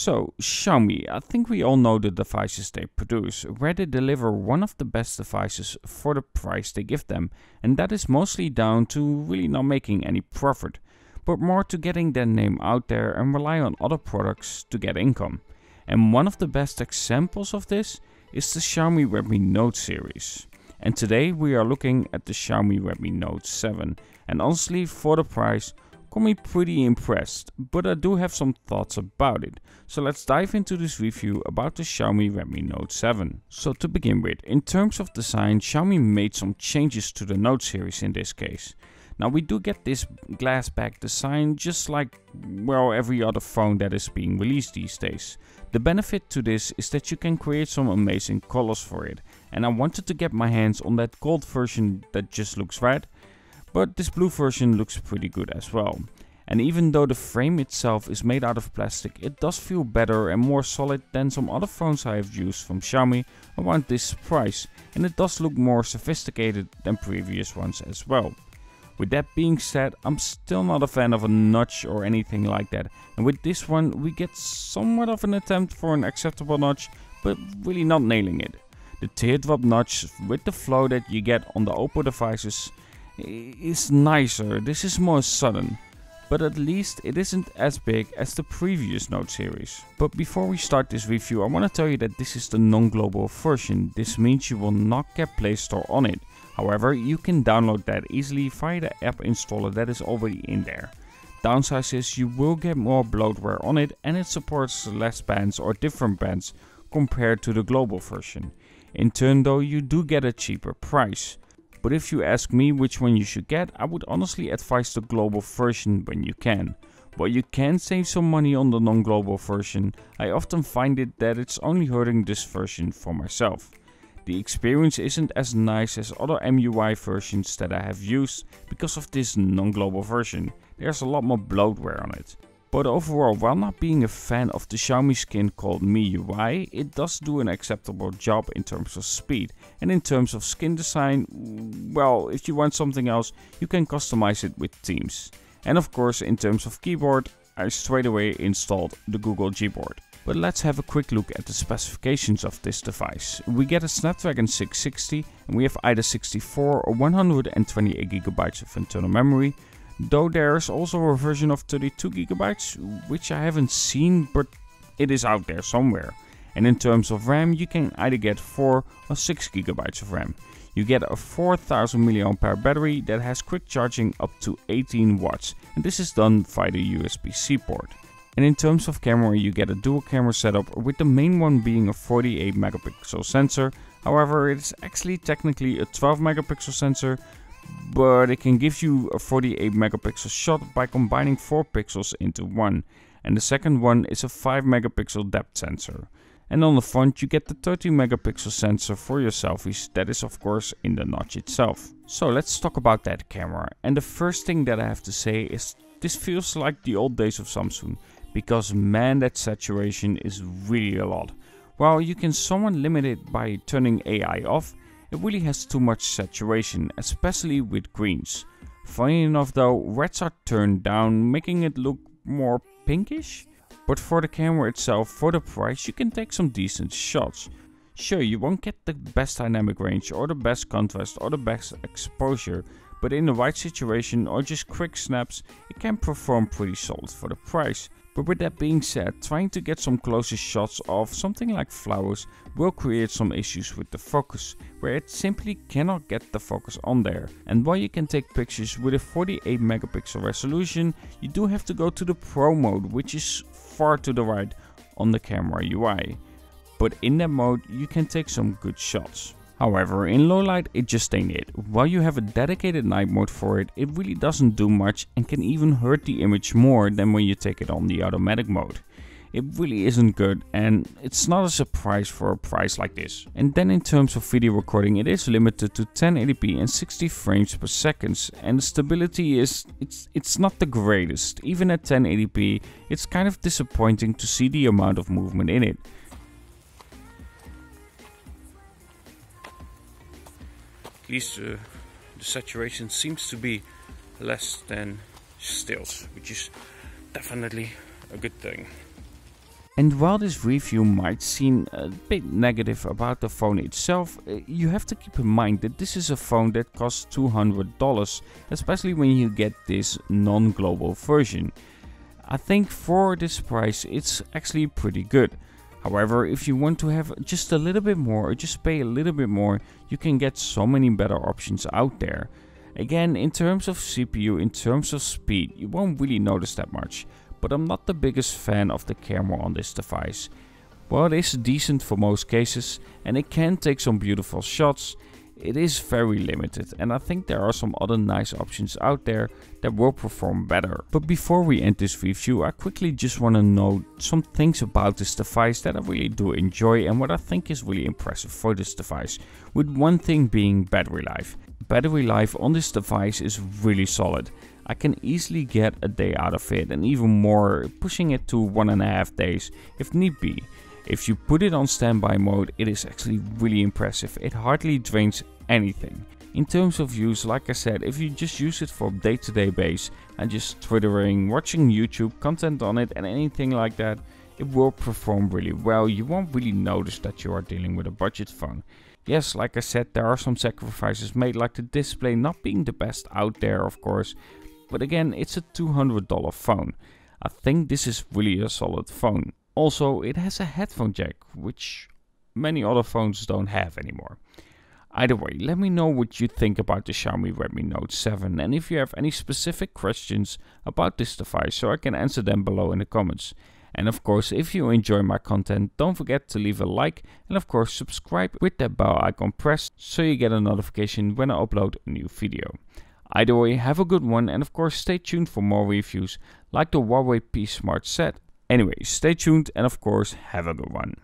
So, Xiaomi, I think we all know the devices they produce, where they deliver one of the best devices for the price they give them, and that is mostly down to really not making any profit, but more to getting their name out there and rely on other products to get income. And one of the best examples of this is the Xiaomi Redmi Note series. And today we are looking at the Xiaomi Redmi Note 7, and honestly, for the price, got me pretty impressed, but I do have some thoughts about it. So let's dive into this review about the Xiaomi Redmi Note 7. So to begin with, in terms of design, Xiaomi made some changes to the Note series in this case. Now we do get this glass back design just like, well, every other phone that is being released these days. The benefit to this is that you can create some amazing colors for it, and I wanted to get my hands on that gold version that just looks red. But this blue version looks pretty good as well. And even though the frame itself is made out of plastic, it does feel better and more solid than some other phones I have used from Xiaomi around this price, and it does look more sophisticated than previous ones as well. With that being said, I'm still not a fan of a notch or anything like that, and with this one we get somewhat of an attempt for an acceptable notch, but really not nailing it. The teardrop notch with the flow that you get on the Oppo devices is nicer. This is more sudden, but at least it isn't as big as the previous Note series. But before we start this review, I want to tell you that this is the non-global version. This means you will not get Play Store on it. However, you can download that easily via the app installer that is already in there. Downside is you will get more bloatware on it, and it supports less bands or different bands compared to the global version. In turn though, you do get a cheaper price. But if you ask me which one you should get, I would honestly advise the global version when you can. While you can save some money on the non-global version, I often find it that it's only hurting this version for myself. The experience isn't as nice as other MUI versions that I have used because of this non-global version. There's a lot more bloatware on it. But overall, while not being a fan of the Xiaomi skin called MIUI, it does do an acceptable job in terms of speed. And in terms of skin design, well, if you want something else, you can customize it with themes. And of course, in terms of keyboard, I straight away installed the Google Gboard. But let's have a quick look at the specifications of this device. We get a Snapdragon 660, and we have either 64 or 128 GB of internal memory. Though there's also a version of 32 GB, which I haven't seen, but it is out there somewhere. And in terms of RAM, you can either get 4 or 6 GB of RAM. You get a 4000 mAh battery that has quick charging up to 18 watts, and this is done via the USB-C port. And in terms of camera, you get a dual camera setup, with the main one being a 48 megapixel sensor. However, it's actually technically a 12 megapixel sensor, but it can give you a 48 megapixel shot by combining 4 pixels into one, and the second one is a 5 megapixel depth sensor. And on the front you get the 30 megapixel sensor for your selfies, that is of course in the notch itself. So let's talk about that camera, and the first thing that I have to say is this feels like the old days of Samsung, because man, that saturation is really a lot. While you can somewhat limit it by turning AI off, it really has too much saturation, especially with greens. Funny enough though, reds are turned down, making it look more pinkish. But for the camera itself, for the price, you can take some decent shots. Sure, you won't get the best dynamic range or the best contrast or the best exposure, but in the right situation or just quick snaps, it can perform pretty solid for the price. But with that being said, trying to get some closer shots of something like flowers will create some issues with the focus, where it simply cannot get the focus on there. And while you can take pictures with a 48 megapixel resolution, you do have to go to the Pro mode, which is far to the right on the camera UI. But in that mode you can take some good shots. However, in low light it just ain't it. While you have a dedicated night mode for it, it really doesn't do much and can even hurt the image more than when you take it on the automatic mode. It really isn't good, and it's not a surprise for a price like this. And then in terms of video recording, it is limited to 1080p and 60 frames per second, and the stability is, it's not the greatest. Even at 1080p, it's kind of disappointing to see the amount of movement in it. At least the saturation seems to be less than stills, which is definitely a good thing. And while this review might seem a bit negative about the phone itself, you have to keep in mind that this is a phone that costs $200, especially when you get this non-global version. I think for this price it's actually pretty good. However, if you want to have just a little bit more, or just pay a little bit more, you can get so many better options out there. Again, in terms of CPU, in terms of speed, you won't really notice that much. But I'm not the biggest fan of the camera on this device. While it is decent for most cases and it can take some beautiful shots, it is very limited, and I think there are some other nice options out there that will perform better. But before we end this review, I quickly just want to note some things about this device that I really do enjoy and what I think is really impressive for this device, with one thing being battery life. Battery life on this device is really solid. I can easily get a day out of it, and even more, pushing it to 1.5 days if need be. If you put it on standby mode, it is actually really impressive. It hardly drains anything. In terms of use, like I said, if you just use it for day-to-day base and just twittering, watching YouTube content on it and anything like that, it will perform really well. You won't really notice that you are dealing with a budget phone. Yes, like I said, there are some sacrifices made, like the display not being the best out there, of course. But again, it's a $200 phone. I think this is really a solid phone. Also, it has a headphone jack, which many other phones don't have anymore. Either way, let me know what you think about the Xiaomi Redmi Note 7, and if you have any specific questions about this device, so I can answer them below in the comments. And of course, if you enjoy my content, don't forget to leave a like, and of course subscribe with that bell icon pressed so you get a notification when I upload a new video. Either way, have a good one, and of course stay tuned for more reviews like the Huawei P Smart Set. Anyway, stay tuned and of course have a good one.